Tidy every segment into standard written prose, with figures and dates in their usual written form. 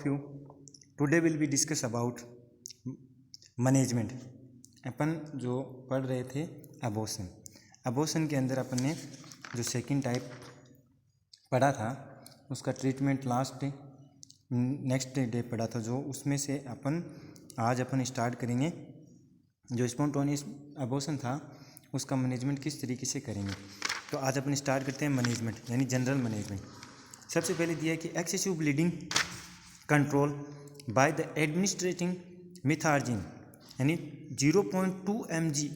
You today will be discuss about management. अपन जो पढ़ रहे थे अबॉर्शन के अंदर अपन ने जो सेकंड टाइप पढ़ा था उसका ट्रीटमेंट लास्ट नेक्स्ट डे पढ़ा था, जो उसमें से आज अपन स्टार्ट करेंगे जो स्पॉन्टेनियस अबॉर्शन था उसका मैनेजमेंट किस तरीके से करेंगे। तो आज अपन स्टार्ट करते हैं मैनेजमेंट यानी जनरल मैनेजमेंट। सबसे पहले दिया है कि excessive bleeding control by the administrating Methergine यानी 0.2 mg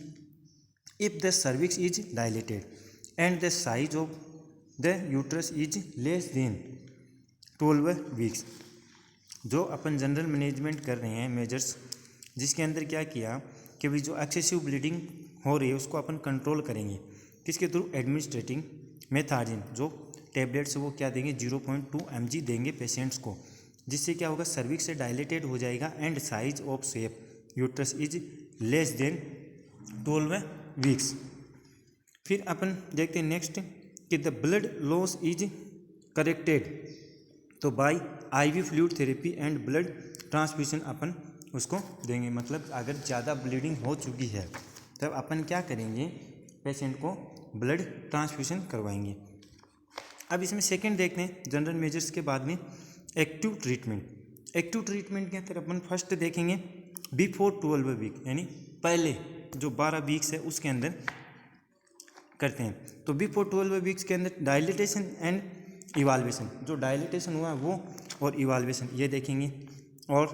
if the cervix is dilated and the size of the uterus is less than 12 weeks। जो अपन जनरल मैनेजमेंट कर रहे हैं मेजर्स, जिसके अंदर क्या किया कि भाई जो एक्सेसिव ब्लीडिंग हो रही है उसको अपन कंट्रोल करेंगे किसके थ्रू, एडमिनिस्ट्रेटिंग मेथार्जिन जो टैबलेट्स वो क्या देंगे 0.2 mg देंगे पेशेंट्स को, जिससे क्या होगा सर्विक्स से डायलेटेड हो जाएगा and size of shape uterus is less than 12 weeks. फिर अपन देखते हैं नेक्स्ट कि the blood loss is corrected, तो by IV fluid therapy and blood transfusion अपन उसको देंगे। मतलब अगर ज़्यादा ब्लीडिंग हो चुकी है तब अपन क्या करेंगे, पेशेंट को ब्लड ट्रांसफ्यूजन करवाएंगे। अब इसमें सेकंड देखते हैं जनरल मेजर्स के बाद में एक्टिव ट्रीटमेंट। एक्टिव ट्रीटमेंट के अंदर अपन फर्स्ट देखेंगे बिफोर 12 वीक यानी पहले जो 12 वीक्स है उसके अंदर करते हैं। तो बिफोर 12 वीक्स के अंदर डायलिटेशन एंड इवाल्वेशन, जो डायलिटेशन हुआ वो और इवाल्वेशन ये देखेंगे, और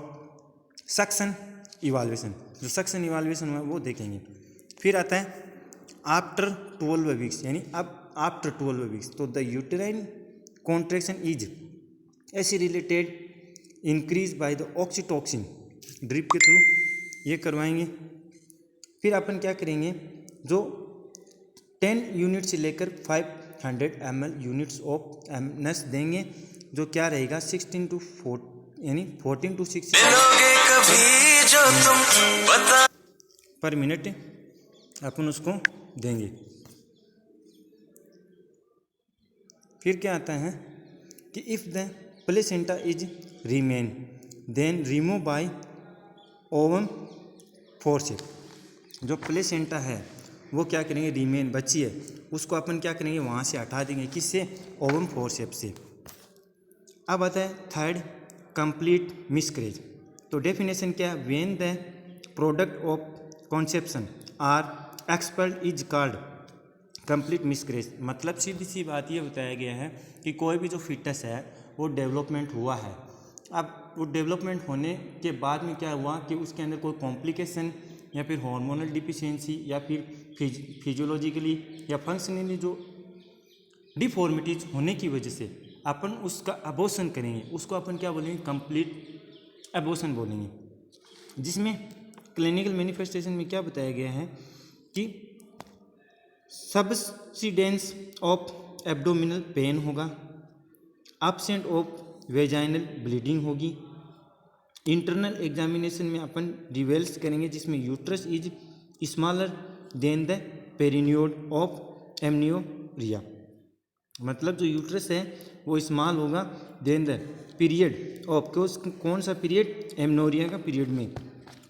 सक्शन इवाल्वेशन, जो सक्शन इवाल्वेशन हुआ वो देखेंगे। फिर आता है आफ्टर 12 वीक्स यानी अब आफ्टर 12 वीक्स, तो द यूटेराइन कॉन्ट्रैक्शन इज ऐसी related increase by the oxytocin drip के थ्रू ये करवाएंगे। फिर अपन क्या करेंगे, जो 10 यूनिट से लेकर 500 ml यूनिट्स ऑफ एमएनएस देंगे, जो क्या रहेगा 16 to 4 यानी 14 to 16 पर मिनट अपन उसको देंगे। फिर क्या आता है कि if the placenta is remain then remove by ovum forceps, जो प्लेसेंटा है वो क्या करेंगे, रिमेन बची है उसको अपन क्या करेंगे वहाँ से हटा देंगे, किससे, ओवम फोर्सेप्स से। अब आता है थर्ड कंप्लीट मिसकैरेज। तो डेफिनेशन क्या है, when the product of conception are expelled is called complete miscarriage. मतलब सीधी सी बात ये बताया गया है कि कोई भी जो फिटस है वो डेवलपमेंट हुआ है, अब वो डेवलपमेंट होने के बाद में क्या हुआ कि उसके अंदर कोई कॉम्प्लिकेशन या फिर हार्मोनल डिफिशियंसी या फिर फिजियोलॉजिकली या फंक्शनली जो डिफॉर्मिटीज होने की वजह से अपन उसका अबॉर्शन करेंगे, उसको अपन क्या बोलेंगे, कंप्लीट अबॉर्शन बोलेंगे। जिसमें क्लिनिकल मैनिफेस्टेशन में क्या बताया गया है कि सबसिडेंस ऑफ एब्डोमिनल पेन होगा, एब्सेंट ऑफ वेजाइनल ब्लीडिंग होगी। इंटरनल एग्जामिनेशन में अपन रिवेल्स करेंगे जिसमें uterus is smaller than the period of amenorrhoea, मतलब जो यूट्रस है वो स्मॉल होगा देन द पीरियड ऑफ कौन सा पीरियड, एमनोरिया का पीरियड में।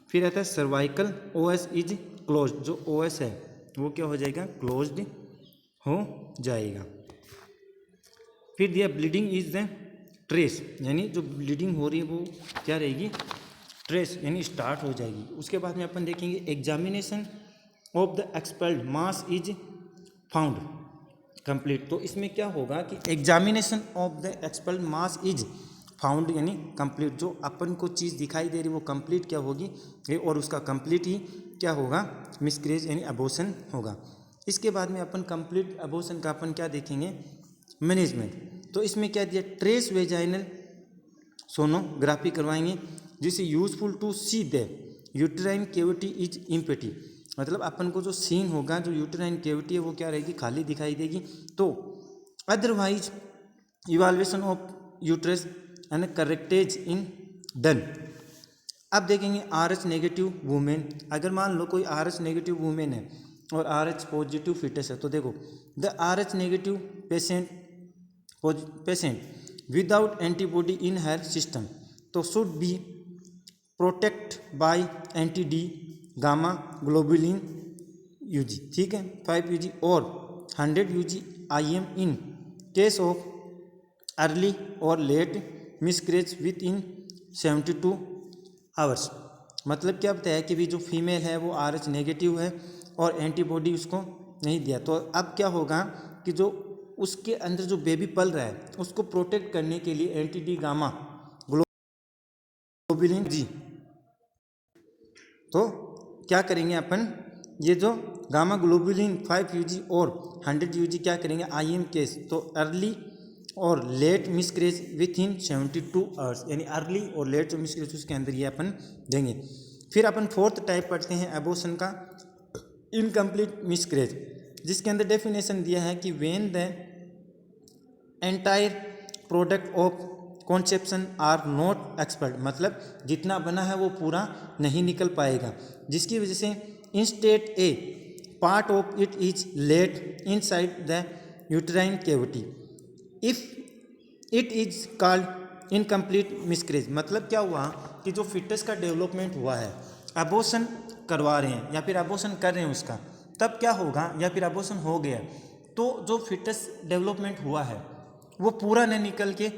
फिर आता है सर्वाइकल ओएस इज क्लोज्ड, जो ओएस है वो क्या हो जाएगा, क्लोज्ड हो जाएगा। फिर दिया ब्लीडिंग इज द ट्रेस, यानी जो ब्लीडिंग हो रही है वो क्या रहेगी, ट्रेस यानी स्टार्ट हो जाएगी। उसके बाद में अपन देखेंगे examination of the expelled mass is found complete. तो इसमें क्या होगा कि examination of the expelled mass is found यानी कंप्लीट, जो अपन को चीज़ दिखाई दे रही वो कंप्लीट क्या होगी और उसका कंप्लीट ही क्या होगा, मिसकैरेज यानी अबॉर्शन होगा। इसके बाद में अपन कंप्लीट अबॉर्शन का अपन क्या देखेंगे, मैनेजमेंट। तो इसमें क्या दिया, ट्रेस वेजाइनल सोनोग्राफी करवाएंगे जिससे useful to see the uterine cavity is empty, मतलब अपन को जो सीन होगा जो यूटेराइन कैविटी है वो क्या रहेगी, खाली दिखाई देगी। तो otherwise evaluation of uterus and curettage in done. अब देखेंगे RH नेगेटिव वुमेन, अगर मान लो कोई RH नेगेटिव वुमेन है और RH पॉजिटिव फिटस है, तो देखो the RH negative patient without antibody in her system तो should be protect by anti D gamma globulin UG, ठीक है, 5 यूजी और 100 UG IM in case of early और late miscarriage with in 72 hours. मतलब क्या बताया कि भी जो फीमेल है वो RH नेगेटिव है और एंटीबॉडी उसको नहीं दिया, तो अब क्या होगा कि जो उसके अंदर जो बेबी पल रहा है उसको प्रोटेक्ट करने के लिए एंटी डी गामा ग्लोबुलिन जी, तो क्या करेंगे अपन, ये जो गामा ग्लोबुलिन 5 यूजी और 100 यूजी क्या करेंगे IM केस, तो अर्ली और late miscarriage within 72 hours, यानी अर्ली और लेट जो मिसकैरेज उसके अंदर ये अपन देंगे। फिर अपन फोर्थ टाइप पढ़ते हैं एबॉर्शन का, इनकम्प्लीट मिसकैरेज, जिसके अंदर डेफिनेशन दिया है कि when the entire product of conception are not expert, मतलब जितना बना है वो पूरा नहीं निकल पाएगा, जिसकी वजह से instead a part of it is late inside the uterine cavity if it is called incomplete miscarriage. मतलब क्या हुआ कि जो फिटस का डेवलपमेंट हुआ है, अबॉर्शन करवा रहे हैं या फिर अबॉर्शन कर रहे हैं उसका, तब क्या होगा, या फिर अबॉर्शन हो गया तो जो फिटस डेवलपमेंट हुआ है वो पूरा नहीं निकल के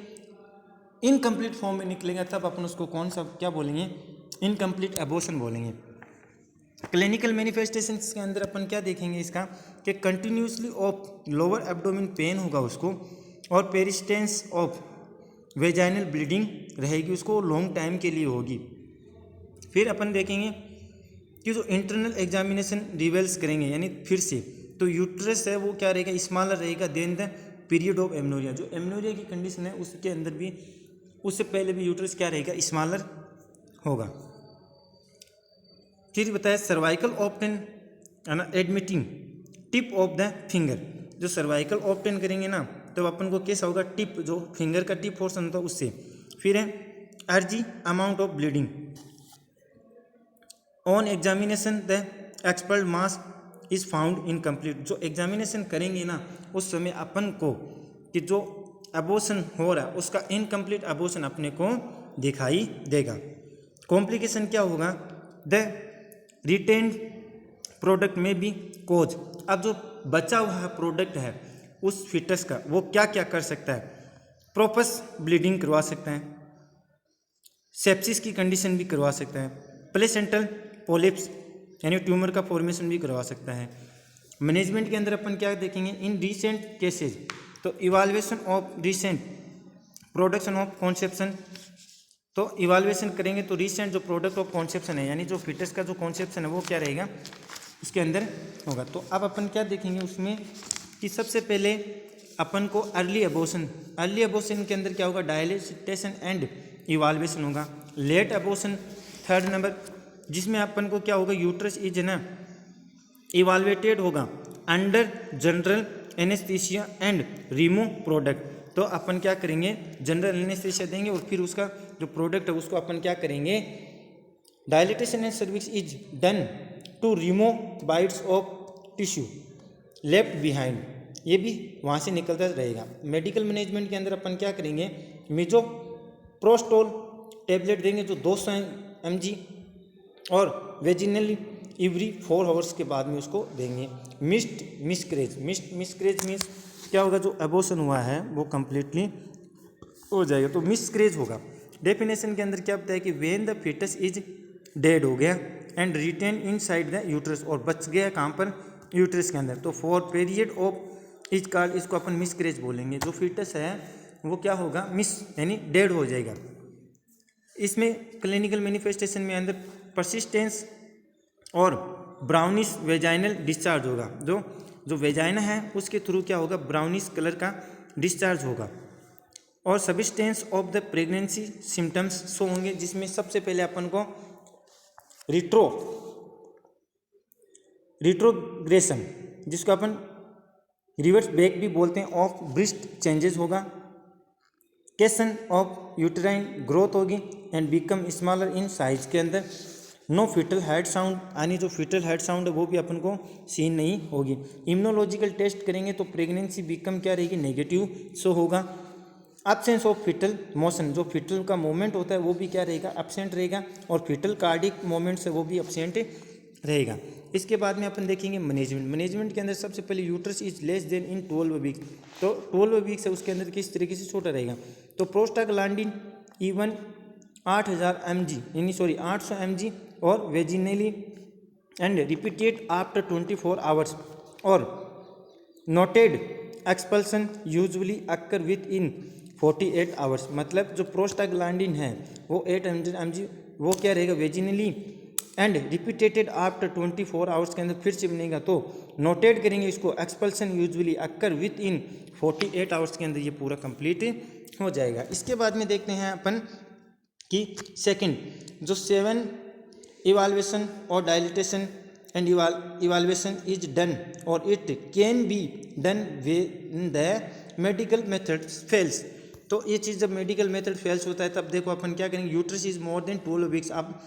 इनकम्प्लीट फॉर्म में निकलेगा, तब अपन उसको कौन सा क्या बोलेंगे, इनकम्प्लीट अबॉर्शन बोलेंगे। क्लिनिकल मैनिफेस्टेशंस के अंदर अपन क्या देखेंगे इसका, कि continuously of lower abdomen pain होगा उसको, और पेरिस्टेंस ऑफ वेजाइनल ब्लीडिंग रहेगी उसको, लॉन्ग टाइम के लिए होगी। फिर अपन देखेंगे कि जो इंटरनल एग्जामिनेशन रिवेल्स करेंगे, यानी फिर से तो यूट्रस है वो क्या रहेगा, स्मॉलर रहेगा then the period of amenorrhoea. जो एमनोरिया की कंडीशन है उसके अंदर भी, उससे पहले भी यूट्रस क्या रहेगा, स्मॉलर होगा। फिर बताया सर्वाइकल ऑप्टेन है ना admitting tip of the finger, जो सर्वाइकल ऑप्टेन करेंगे ना तो अपन को कैसा होगा, टिप जो फिंगर का टिप पोर्शन होता है उससे। फिर है अर्जी amount of bleeding on examination the expert mass is found incomplete. जो एग्जामिनेशन करेंगे ना उस समय अपन को कि जो अबॉर्शन हो रहा है उसका इनकम्प्लीट अबॉर्शन अपने को दिखाई देगा। कॉम्प्लिकेशन क्या होगा, द रिटेन्ड प्रोडक्ट में भी कोज। अब जो बचा हुआ प्रोडक्ट है उस फिटस का वो क्या क्या कर सकता है, प्रोपस ब्लीडिंग करवा सकता है, सेप्सिस की कंडीशन भी करवा सकता है, प्लेसेंटल पॉलिप्स यानी ट्यूमर का फॉर्मेशन भी करवा सकता है। मैनेजमेंट के अंदर अपन क्या देखेंगे, इन रिसेंट केसेज, तो evaluation of recent production of conception, तो इवाल्युएशन करेंगे तो रिसेंट जो प्रोडक्ट ऑफ कॉन्सेप्शन है यानी जो फिटस का जो कॉन्सेप्शन है वो क्या रहेगा उसके अंदर होगा। तो अब अपन क्या देखेंगे उसमें कि सबसे पहले अपन को अर्ली अबॉर्शन, अर्ली अबॉर्शन के अंदर क्या होगा, डायलिटेशन एंड इवाल्युएशन होगा। लेट अबॉर्शन थर्ड नंबर, जिसमें अपन को क्या होगा, यूट्रस इज ना इवाल्युएटेड होगा under general anaesthesia and remove product. तो अपन क्या करेंगे, जनरल एनेस्थीसिया देंगे और फिर उसका जो प्रोडक्ट है उसको अपन क्या करेंगे, dilatation and cervix is done to remove bites of tissue left behind, ये भी वहाँ से निकलता रहेगा। मेडिकल मैनेजमेंट के अंदर अपन क्या करेंगे, मिजोप्रोस्टोल टेबलेट देंगे जो 200 mg और वेजिनली एवरी 4 आवर्स के बाद में उसको देंगे। मिसकैरेज मीन्स क्या होगा, जो अबॉर्शन हुआ है वो कम्प्लीटली हो जाएगा, तो मिसकैरेज होगा। डेफिनेशन के अंदर क्या बताया कि when the foetus is dead हो गया and retain inside the uterus, और बच गया कहाँ पर, यूट्रस के अंदर, तो for period of is called, इसको अपन मिसकैरेज बोलेंगे। जो फिटस है वो क्या होगा, मिस यानी डेड हो जाएगा। इसमें क्लिनिकल मैनिफेस्टेशन में अंदर परसिस्टेंस और ब्राउनिश वेजाइनल डिस्चार्ज होगा, जो वेजाइना है उसके थ्रू क्या होगा, ब्राउनिश कलर का डिस्चार्ज होगा। और substance of the pregnancy symptoms show होंगे, जिसमें सबसे पहले अपन को रिट्रोग्रेशन, जिसको अपन रिवर्स बैक भी बोलते हैं, ऑफ ब्रेस्ट चेंजेस होगा, केसन ऑफ यूटेराइन ग्रोथ होगी and become smaller in size के अंदर। नो फीटल हार्ट साउंड, यानी जो फीटल हार्ट साउंड है वो भी अपन को सीन नहीं होगी। इम्यूनोलॉजिकल टेस्ट करेंगे तो प्रेगनेंसी बिकम क्या रहेगी, नेगेटिव शो होगा। एब्सेंस ऑफ फीटल मोशन, जो फीटल का मूवमेंट होता है वो भी क्या रहेगा, एब्सेंट रहेगा, और फीटल कार्डिक मूवमेंट है वो भी एब्सेंट रहेगा। इसके बाद में अपन देखेंगे मैनेजमेंट के अंदर सबसे पहले uterus is less than in 12 week, तो 12 वीक से उसके अंदर किस तरीके से छोटा रहेगा। तो प्रोस्टाग्लैंडिन इवन 8,000 mg यानी 800 mg और वेजिनली एंड रिपीटेड आफ्टर 24 आवर्स, और noted expulsion usually occur with in 48 hours. मतलब जो प्रोस्टाग्लैंडिन है वो 800 mg वो क्या रहेगा, वेजिनली एंड रिपीटेटेड आफ्टर 24 आवर्स के अंदर फिर से बनेगा, तो नोटेड करेंगे इसको, expulsion usually occur with in 48 hours के अंदर ये पूरा कंप्लीट हो जाएगा। इसके बाद में देखते हैं अपन कि सेकंड जो 7 इवाल्वेशन और डायलिटेशन एंड इवाल्वेशन इज डन और it can be done when the medical method fails. तो ये चीज़ जब मेडिकल मेथड फेल्स होता है तब देखो अपन क्या करेंगे, uterus is more than 12 weeks, अब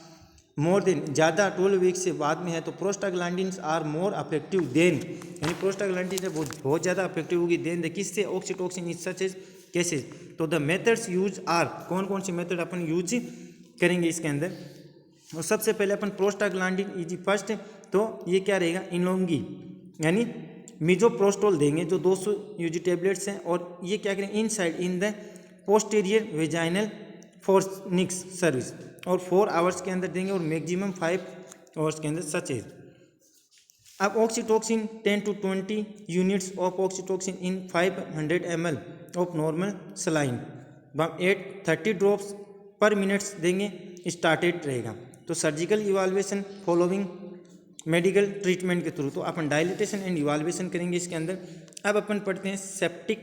मोर देन ज़्यादा 12 वीक्स से बाद में है तो prostaglandins are more effective than, यानी प्रोस्टाग्लैंडिन है वो बहुत ज़्यादा अफेक्टिव होगी देन द किससे, oxytocin is such as cases. तो द मेथड्स यूज आर, कौन कौन सी मेथड अपन यूज करेंगे इसके अंदर, और सबसे पहले अपन प्रोस्टाग्लैंडिन इज फर्स्ट, तो ये क्या रहेगा, इनलोंगी यानी मिजोप्रोस्टोल देंगे जो 200 यूजी टेबलेट्स हैं, और ये क्या करेंगे inside in the posterior vaginal fornix service, और 4 आवर्स के अंदर देंगे और मैक्सिमम 5 आवर्स के अंदर सच है। अब oxytocin 10 to 20 units of oxytocin in 500 ml of normal saline 30 drops पर मिनट्स देंगे, स्टार्टेड रहेगा। तो सर्जिकल इवाल्वेशन फॉलोइंग मेडिकल ट्रीटमेंट के थ्रू, तो अपन डायलिटेशन एंड इवाल्वेशन करेंगे इसके अंदर। अब अपन पढ़ते हैं सेप्टिक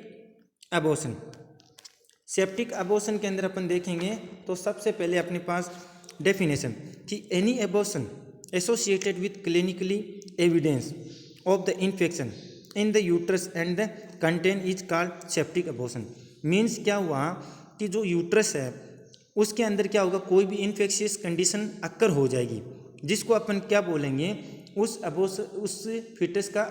एबॉर्शन। सेप्टिक एबॉर्शन के अंदर अपन देखेंगे तो सबसे पहले अपने पास डेफिनेशन कि any abortion associated with clinically evidence of the infection in the uterus and the contain is called septic abortion. Means क्या हुआ कि जो यूट्रस है उसके अंदर क्या होगा, कोई भी इन्फेक्शियस कंडीशन अक्कर हो जाएगी, जिसको अपन क्या बोलेंगे, उस फिटस का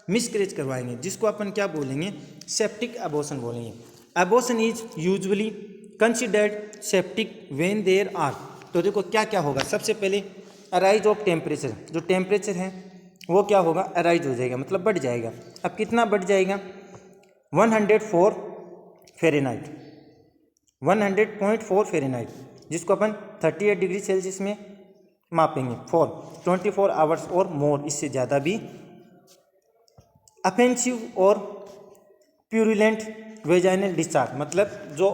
मिसकैरेज करवाएंगे, जिसको अपन क्या बोलेंगे, सेप्टिक एबॉर्शन बोलेंगे। Abortion is usually considered septic when there are, तो देखो क्या क्या होगा, सबसे पहले अराइज ऑफ टेम्परेचर, जो टेम्परेचर है वो क्या होगा, अराइज हो जाएगा, मतलब बढ़ जाएगा। अब कितना बढ़ जाएगा, 104 फ़ारेनहाइट, 100.4 फ़ारेनहाइट, जिसको अपन 38 डिग्री सेल्सियस में मापेंगे फॉर 24 आवर्स और मोर, इससे ज़्यादा भी। अफेंसिव और प्यूरिलेंट वेजाइनल डिस्चार्ज, मतलब जो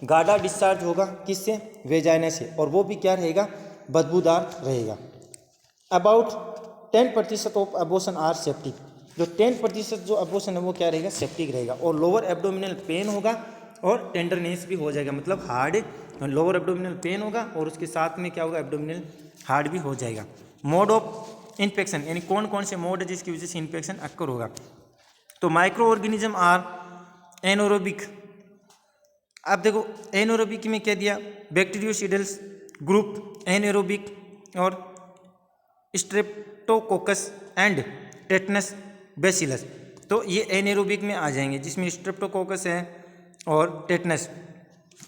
गाढ़ा डिस्चार्ज होगा किससे, वेजाइना से, और वो भी क्या रहेगा, बदबूदार रहेगा। About 10% of abortion are septic, जो 10% जो अबॉर्शन है वो क्या रहेगा, सेप्टिक रहेगा। और लोअर एब्डोमिनल पेन होगा और टेंडरनेस भी हो जाएगा, मतलब हार्ड लोअर एब्डोमिनल पेन होगा और उसके साथ में क्या होगा, एब्डोमिनल हार्ड भी हो जाएगा। मोड ऑफ इन्फेक्शन, यानी कौन कौन से मोड है जिसकी वजह से इन्फेक्शन अक्कर होगा, तो माइक्रो ऑर्गेनिज्म आर एनोरोबिक। अब देखो एनोरोबिक में क्या दिया, बैक्टीरियोसिडल्स ग्रुप एनएरोबिक और स्ट्रेप्टोकोकस एंड टेटनस बेसिलस, तो ये एनएरोबिक में आ जाएंगे, जिसमें स्ट्रेप्टोकोकस है और टेटनस।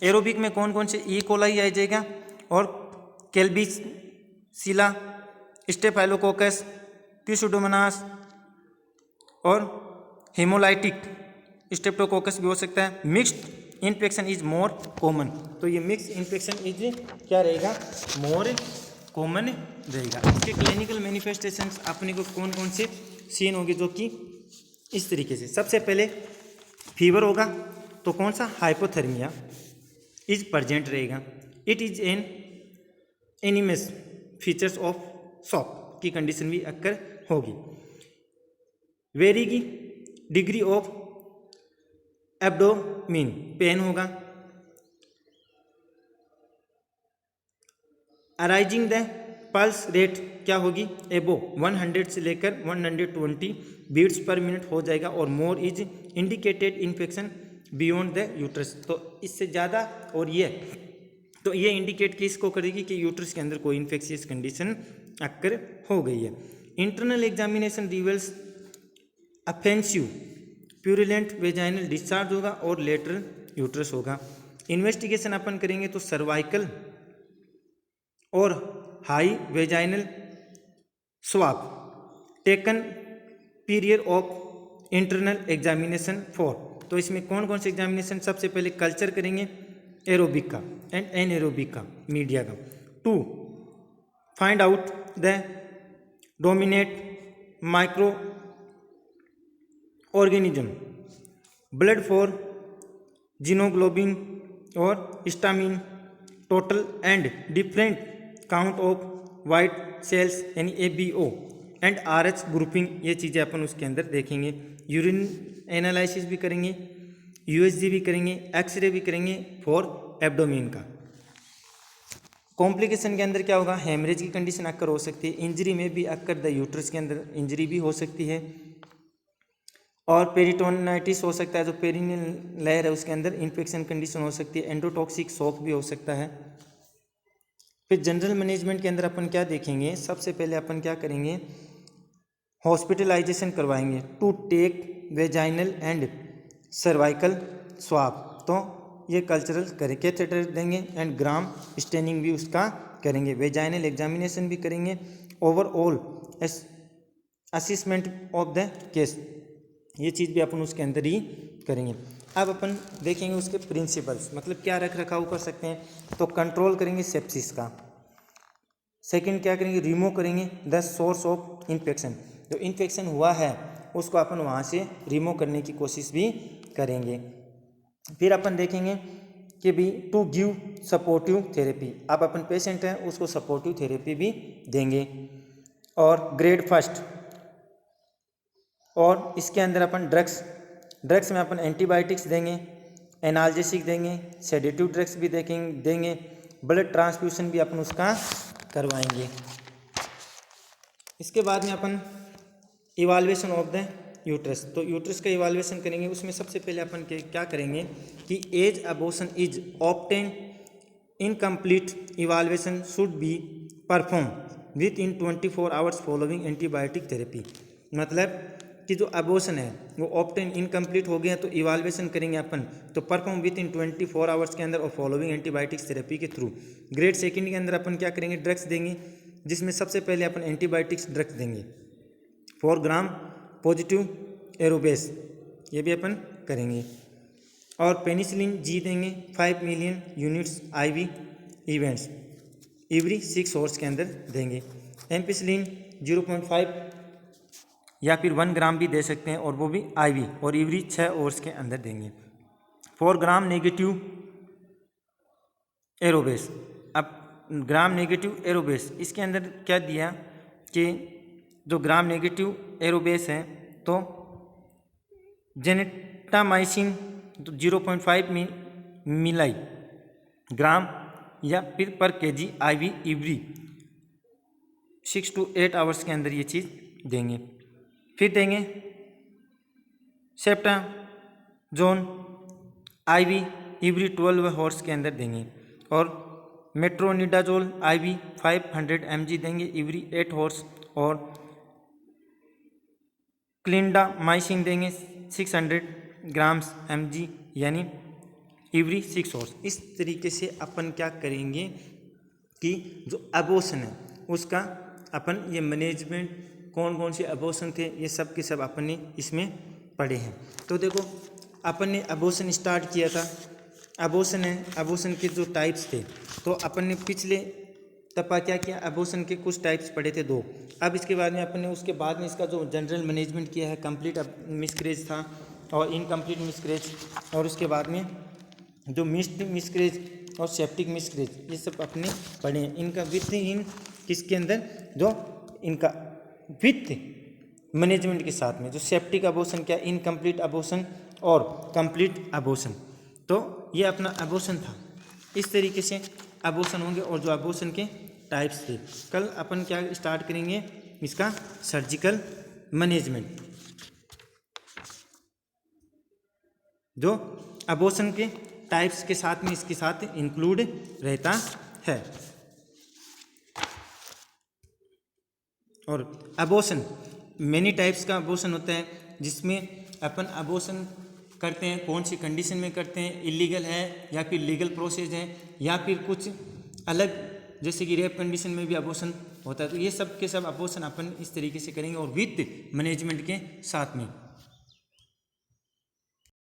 एरोबिक में कौन कौन से, ई कोलाई आ जाएगा और कैल्बिसिला, स्टेफाइलोकोकस, पिसुडोमोनास और हेमोलाइटिक स्ट्रेप्टोकोकस भी हो सकता है। Mixed infection is more common, तो ये मिक्स इन्फेक्शन इज क्या रहेगा, मोर कॉमन रहेगा। इसके क्लिनिकल मैनिफेस्टेशंस अपने को कौन कौन से सीन होगी, जो कि इस तरीके से, सबसे पहले फीवर होगा, तो कौन सा, हाइपोथर्मिया इज प्रेजेंट रहेगा। It is an एनिमस features of shock की कंडीशन भी अक्कर होगी। वेरीगी डिग्री ऑफ एब्डोमिन पेन होगा। अराइजिंग द पल्स रेट क्या होगी, एबो 100 से लेकर 120 बीट्स पर मिनट हो जाएगा, और more is indicated infection beyond the uterus, तो इससे ज़्यादा, और ये तो ये इंडिकेट किसको करेगी कि यूट्रस के अंदर कोई इन्फेक्शियस कंडीशन अक्कर हो गई है। Internal examination reveals offensive purulent vaginal discharge होगा और लेटरल यूट्रस होगा। इन्वेस्टिगेशन अपन करेंगे तो सर्वाइकल और high vaginal swab taken period of internal examination for. तो इसमें कौन कौन से एग्जामिनेशन, सबसे पहले कल्चर करेंगे एरोबिक का एंड एनएरोबिक का मीडिया का, to find out the dominate microorganism, blood for haemoglobin और histamine, total and different count of white cells यानी ABO एंड RH ग्रुपिंग, ये चीज़ें अपन उसके अंदर देखेंगे। यूरिन एनालिसिस भी करेंगे, USG भी करेंगे, एक्सरे भी करेंगे फॉर एब्डोमेन का। कॉम्प्लिकेशन के अंदर क्या होगा, हेमरेज की कंडीशन अक्कर हो सकती है, इंजरी में भी अक्कर द यूट्रस के अंदर इंजरी भी हो सकती है, और पेरिटोनाइटिस हो सकता है, जो पेरिनियल लेयर है उसके अंदर इन्फेक्शन कंडीशन हो सकती है, एंडोटॉक्सिक शॉक भी हो सकता है। फिर जनरल मैनेजमेंट के अंदर अपन क्या देखेंगे, सबसे पहले अपन क्या करेंगे, हॉस्पिटलाइजेशन करवाएंगे to take vaginal and cervical swab, तो ये कल्चरल करें, कैथेटर देंगे एंड ग्राम स्टेनिंग भी उसका करेंगे, वेजाइनल एग्जामिनेशन भी करेंगे, overall assessment of the case, ये चीज़ भी अपन उसके अंदर ही करेंगे। अब अपन देखेंगे उसके प्रिंसिपल्स, मतलब क्या रख रखाव कर सकते हैं, तो कंट्रोल करेंगे सेप्सिस का, सेकंड क्या करेंगे, रिमूव करेंगे द सोर्स ऑफ इन्फेक्शन, जो इन्फेक्शन हुआ है उसको अपन वहाँ से रिमूव करने की कोशिश भी करेंगे। फिर अपन देखेंगे कि भी टू गिव सपोर्टिव थेरेपी, अब अपन पेशेंट हैं उसको सपोर्टिव थेरेपी भी देंगे, और ग्रेड फर्स्ट, और इसके अंदर अपन ड्रग्स में अपन एंटीबायोटिक्स देंगे, एनाल्जेसिक देंगे, सेडेटिव ड्रग्स भी देंगे, ब्लड ट्रांसफ्यूशन भी अपन उसका करवाएंगे। इसके बाद में अपन इवाल्वेशन ऑफ द यूट्रस, तो यूट्रस का इवाल्वेशन करेंगे, उसमें सबसे पहले अपन क्या करेंगे कि as abortion is obtain incomplete evaluation should be perform with in 24 hours following antibiotic therapy, मतलब कि जो अबॉर्शन है वो ऑब्टेन इनकम्प्लीट हो गया तो इवाल्वेशन करेंगे अपन, तो परफॉर्म विद इन 24 आवर्स के अंदर और फॉलोइंग एंटीबायोटिक्स थेरेपी के थ्रू। ग्रेड सेकंड के अंदर अपन क्या करेंगे, ड्रग्स देंगे, जिसमें सबसे पहले अपन एंटीबायोटिक्स ड्रग्स देंगे 4 ग्राम पॉजिटिव एरोबेस, ये भी अपन करेंगे, और पेनिसिलिन जी देंगे 5 million units IV events every 6 hours के अंदर देंगे, एम्पिसिलिन 0.5 या फिर 1 ग्राम भी दे सकते हैं, और वो भी IV, और एवरी 6 आवर्स के अंदर देंगे। 4 ग्राम नेगेटिव एरोबेस, अब ग्राम नेगेटिव एरोबेस इसके अंदर क्या दिया कि जो ग्राम नेगेटिव एरोबेस है तो जेनेटामाइसिन 0.5 मिलाई ग्राम या फिर पर kg IV every 6 to 8 hours के अंदर ये चीज़ देंगे। फिर देंगे सेप्टाजोन IV एवरी 12 आवर्स के अंदर देंगे, और मेट्रोनिडाजोल IV 500 mg देंगे एवरी 8 आवर्स, और क्लिंडामाइसिन देंगे 600 ग्राम्स mg यानी एवरी 6 आवर्स। इस तरीके से अपन क्या करेंगे कि जो अबॉर्शन है उसका अपन ये मैनेजमेंट, कौन कौन से अबॉर्शन थे ये सब के सब अपन ने इसमें पढ़े हैं। तो देखो अपन ने अबॉर्शन स्टार्ट किया था, अबॉर्शन है, अबॉर्शन के जो टाइप्स थे तो अपन ने पिछले तपा क्या किया, अबॉर्शन के कुछ टाइप्स पढ़े थे 2। अब इसके बाद में अपन ने उसके बाद में इसका जो जनरल मैनेजमेंट किया है, कंप्लीट मिसकैरेज था और इनकम्प्लीट मिसकैरेज, और उसके बाद में जो मिस्ड मिसकैरेज और सेप्टिक मिसकैरेज ये सब अपने पढ़े हैं। इनका विथ इन किसके अंदर, जो इनका विथ मैनेजमेंट के साथ में, जो सेप्टिक अबॉर्शन क्या, इनकम्प्लीट अबॉर्शन और कंप्लीट अबॉर्शन, तो ये अपना अबॉर्शन था। इस तरीके से अबॉर्शन होंगे, और जो अबॉर्शन के टाइप्स थे। कल अपन क्या स्टार्ट करेंगे, इसका सर्जिकल मैनेजमेंट, जो अबॉर्शन के टाइप्स के साथ में इसके साथ इंक्लूड रहता है। और अबॉर्शन मेनी टाइप्स का अबॉर्शन होता है, जिसमें अपन अबॉर्शन करते हैं, कौन सी कंडीशन में करते हैं, इलीगल है या फिर लीगल प्रोसेस है या फिर कुछ अलग, जैसे कि रेप कंडीशन में भी अबॉर्शन होता है। तो ये सब के सब अबॉर्शन अपन इस तरीके से करेंगे और विथ मैनेजमेंट के साथ में।